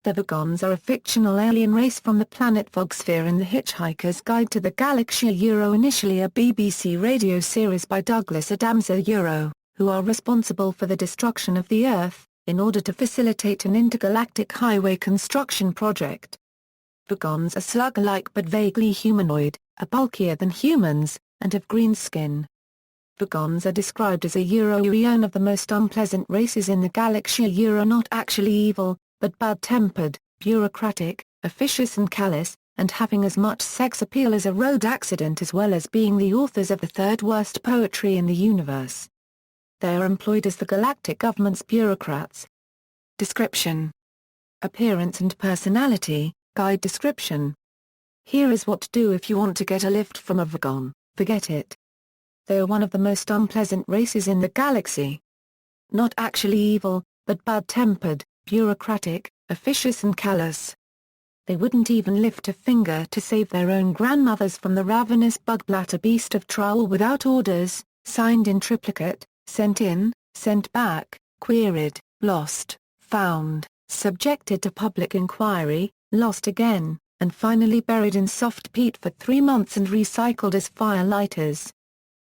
The Vogons are a fictional alien race from the planet Vogsphere in The Hitchhiker's Guide to the Galaxy initially a BBC radio series by Douglas Adams who are responsible for the destruction of the Earth, in order to facilitate an intergalactic highway construction project. Vogons are slug-like but vaguely humanoid, are bulkier than humans, and have green skin. Vogons are described as a one of the most unpleasant races in the galaxy, not actually evil, but bad-tempered, bureaucratic, officious and callous, and having as much sex appeal as a road accident, as well as being the authors of the third worst poetry in the universe. They are employed as the galactic government's bureaucrats. Description: appearance and personality, guide description. Here is what to do if you want to get a lift from a Vogon: forget it. They are one of the most unpleasant races in the galaxy. Not actually evil, but bad-tempered, bureaucratic, officious and callous. They wouldn't even lift a finger to save their own grandmothers from the ravenous bug-blatter beast of Traul without orders, signed in triplicate, sent in, sent back, queried, lost, found, subjected to public inquiry, lost again, and finally buried in soft peat for 3 months and recycled as fire-lighters.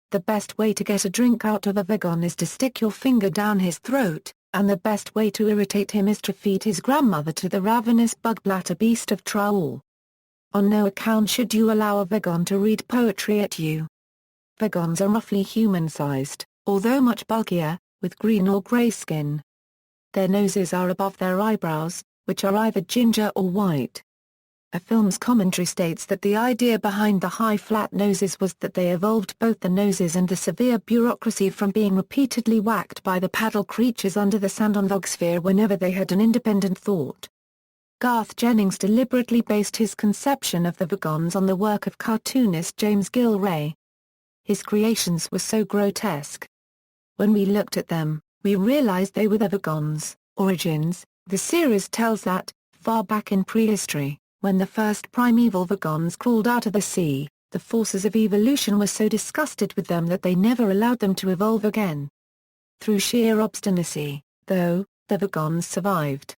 The best way to get a drink out of a Vogon is to stick your finger down his throat, and the best way to irritate him is to feed his grandmother to the ravenous bug-blatter beast of Traul. On no account should you allow a Vogon to read poetry at you. Vogons are roughly human-sized, although much bulkier, with green or grey skin. Their noses are above their eyebrows, which are either ginger or white. A film's commentary states that the idea behind the high flat noses was that they evolved both the noses and the severe bureaucracy from being repeatedly whacked by the paddle creatures under the sand on Vogsphere whenever they had an independent thought. Garth Jennings deliberately based his conception of the Vogons on the work of cartoonist James Gilray. His creations were so grotesque. When we looked at them, we realized they were the Vogons. Origins: the series tells that, far back in prehistory, when the first primeval Vogons crawled out of the sea, the forces of evolution were so disgusted with them that they never allowed them to evolve again. Through sheer obstinacy, though, the Vogons survived.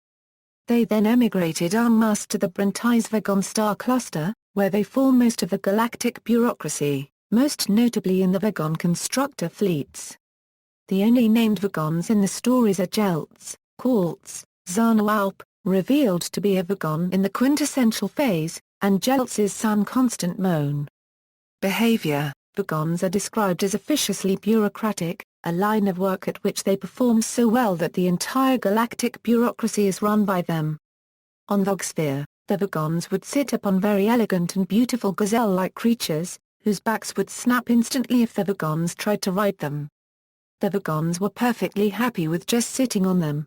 They then emigrated en masse to the Brentize Vogon star cluster, where they form most of the galactic bureaucracy, most notably in the Vogon constructor fleets. The only named Vogons in the stories are Jeltz, Quartz, Zanawarp, revealed to be a Vogon in the quintessential phase, and Jeltz's son Constant Moan. Behavior: Vogons are described as officiously bureaucratic, a line of work at which they perform so well that the entire galactic bureaucracy is run by them. On Vogsphere, the Vogons would sit upon very elegant and beautiful gazelle-like creatures, whose backs would snap instantly if the Vogons tried to ride them. The Vogons were perfectly happy with just sitting on them.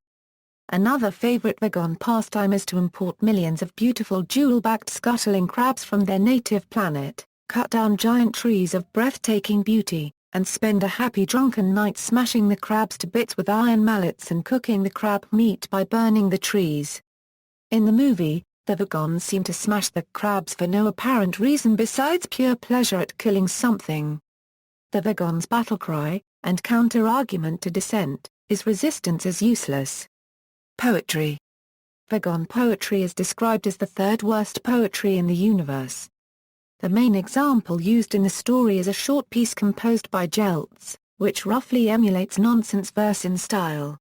Another favorite Vogon pastime is to import millions of beautiful jewel-backed scuttling crabs from their native planet, cut down giant trees of breathtaking beauty, and spend a happy drunken night smashing the crabs to bits with iron mallets and cooking the crab meat by burning the trees. In the movie, the Vogons seem to smash the crabs for no apparent reason besides pure pleasure at killing something. The Vogons' battle cry, and counter-argument to dissent, is resistance is useless. Poetry: Vogon poetry is described as the third worst poetry in the universe. The main example used in the story is a short piece composed by Jeltz, which roughly emulates nonsense verse in style.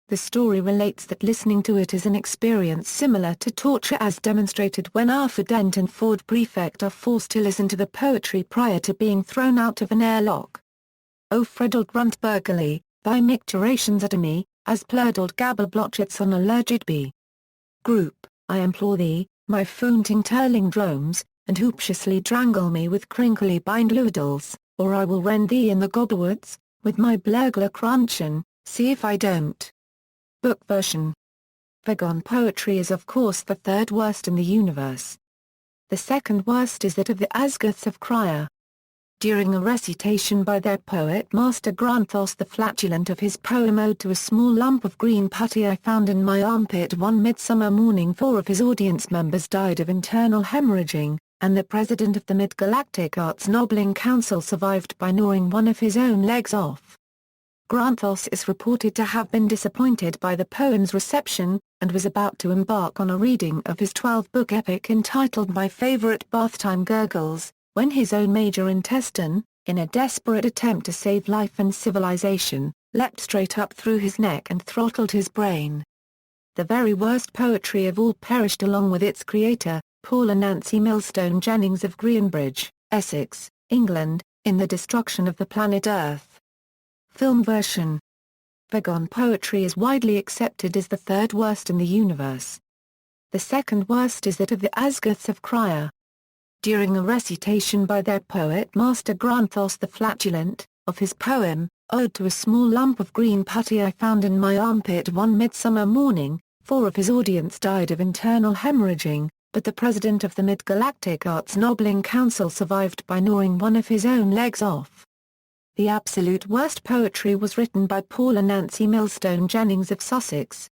The story relates that listening to it is an experience similar to torture, as demonstrated when Arthur Dent and Ford Prefect are forced to listen to the poetry prior to being thrown out of an airlock. O Fredel Gruntbergerly, thy micturations at me, as plurdled gabberblotchets on a lurgid bee. Group, I implore thee, my founting turling dromes, and hoopshiously drangle me with crinkly bind loodles, or I will rend thee in the gobberwoods, with my blurgler cruncheon, see if I don't. Book version: Vogon poetry is of course the third worst in the universe. The second worst is that of the Asgoths of Cryer. During a recitation by their poet master Granthos the flatulent of his poem Ode to a Small Lump of Green Putty I found in my armpit one midsummer morning, 4 of his audience members died of internal hemorrhaging, and the president of the Mid-Galactic Arts Nobbling Council survived by gnawing one of his own legs off. Granthos is reported to have been disappointed by the poem's reception, and was about to embark on a reading of his 12-book epic entitled My Favorite Bathtime Gurgles, when his own major intestine, in a desperate attempt to save life and civilization, leapt straight up through his neck and throttled his brain. The very worst poetry of all perished along with its creator, Paula Nancy Millstone Jennings of Greenbridge, Essex, England, in the destruction of the planet Earth. Film version. Vogon poetry is widely accepted as the third worst in the universe. The second worst is that of the Asgoths of Cryer. During a recitation by their poet master Granthos the Flatulent, of his poem, Ode to a Small Lump of Green Putty I Found in My Armpit one midsummer morning, 4 of his audience died of internal hemorrhaging, but the president of the Mid-Galactic Arts Nobbling Council survived by gnawing one of his own legs off. The absolute worst poetry was written by Paula Nancy Millstone Jennings of Sussex.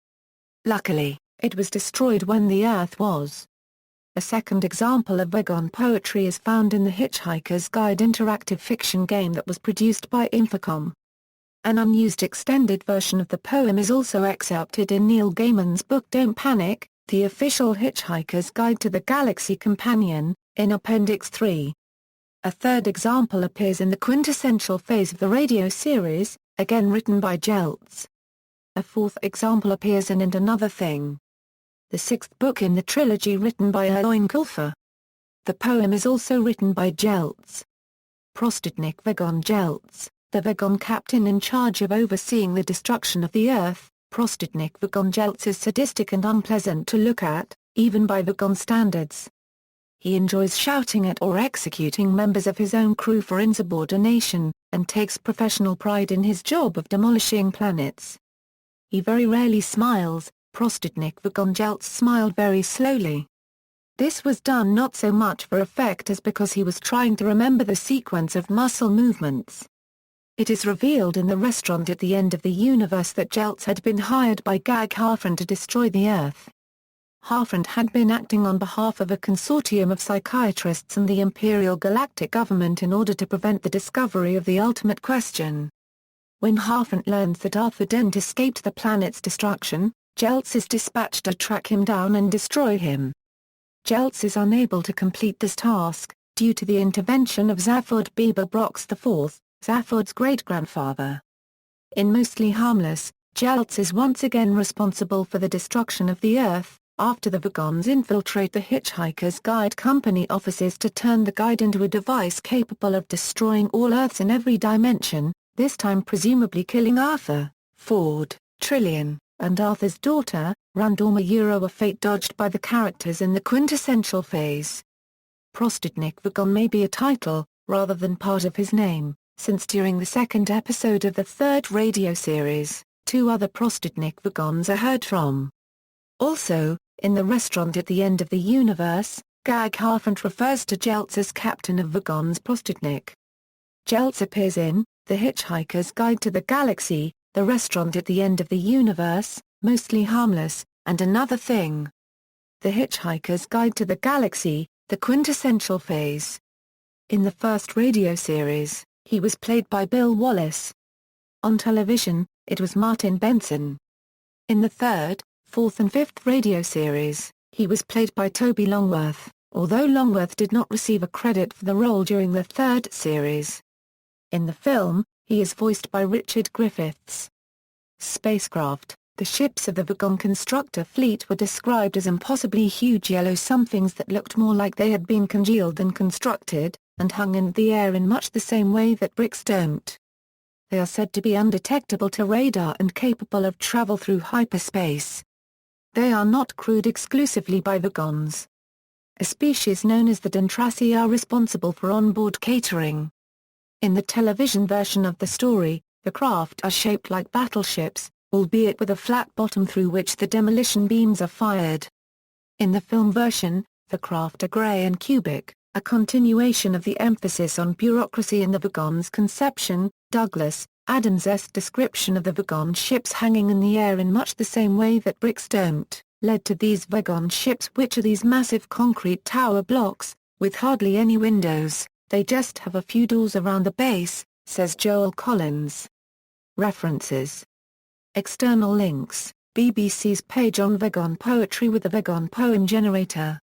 Luckily, it was destroyed when the Earth was. A second example of Vogon poetry is found in the Hitchhiker's Guide interactive fiction game that was produced by Infocom. An unused extended version of the poem is also excerpted in Neil Gaiman's book Don't Panic, the official Hitchhiker's Guide to the Galaxy Companion, in Appendix 3. A third example appears in the quintessential phase of the radio series, again written by Jeltz. A fourth example appears in And Another Thing, the sixth book in the trilogy written by Eoin Colfer. The poem is also written by Jeltz. Prostitnik Vogon Jeltz, the Vogon captain in charge of overseeing the destruction of the Earth. Prostitnik Vogon Jeltz is sadistic and unpleasant to look at, even by Vogon standards. He enjoys shouting at or executing members of his own crew for insubordination, and takes professional pride in his job of demolishing planets. He very rarely smiles. Prostitnik Vogon Jeltz smiled very slowly. This was done not so much for effect as because he was trying to remember the sequence of muscle movements. It is revealed in the restaurant at the end of the universe that Jeltz had been hired by Gag Harfrand to destroy the Earth. Harfrand had been acting on behalf of a consortium of psychiatrists and the Imperial Galactic Government in order to prevent the discovery of the ultimate question. When Harfrand learns that Arthur Dent escaped the planet's destruction, Jeltz is dispatched to track him down and destroy him. Jeltz is unable to complete this task, due to the intervention of Zaphod Bieber Brox IV, Zaphod's great-grandfather. In Mostly Harmless, Jeltz is once again responsible for the destruction of the Earth, after the Vogons infiltrate the Hitchhiker's Guide Company offices to turn the guide into a device capable of destroying all Earths in every dimension, this time presumably killing Arthur, Ford, Trillian, and Arthur's daughter, Randorma. A fate dodged by the characters in the quintessential phase. Prostitnik Vogon may be a title, rather than part of his name, since during the second episode of the third radio series, 2 other Prostitnik Vogons are heard from. Also, in the restaurant at the end of the universe, Gag Harfrand refers to Jeltz as captain of Vogons Prostitnik. Jeltz appears in The Hitchhiker's Guide to the Galaxy, the restaurant at the end of the universe, Mostly Harmless, and Another Thing. The Hitchhiker's Guide to the Galaxy, the quintessential phase. In the first radio series, he was played by Bill Wallace. On television, it was Martin Benson. In the third, fourth and fifth radio series, he was played by Toby Longworth, although Longworth did not receive a credit for the role during the third series. In the film, he is voiced by Richard Griffiths. Spacecraft. The ships of the Vogon constructor fleet were described as impossibly huge yellow somethings that looked more like they had been congealed than constructed, and hung in the air in much the same way that bricks don't. They are said to be undetectable to radar and capable of travel through hyperspace. They are not crewed exclusively by Vogons. A species known as the Dentrasi are responsible for onboard catering. In the television version of the story, the craft are shaped like battleships, albeit with a flat bottom through which the demolition beams are fired. In the film version, the craft are grey and cubic, a continuation of the emphasis on bureaucracy in the Vogon's conception. Douglas Adams' description of the Vogon ships hanging in the air in much the same way that bricks don't, led to these Vogon ships, which are these massive concrete tower blocks, with hardly any windows. They just have a few doors around the base, says Joel Collins. References. External links, BBC's page on Vogon poetry with the Vogon poem generator.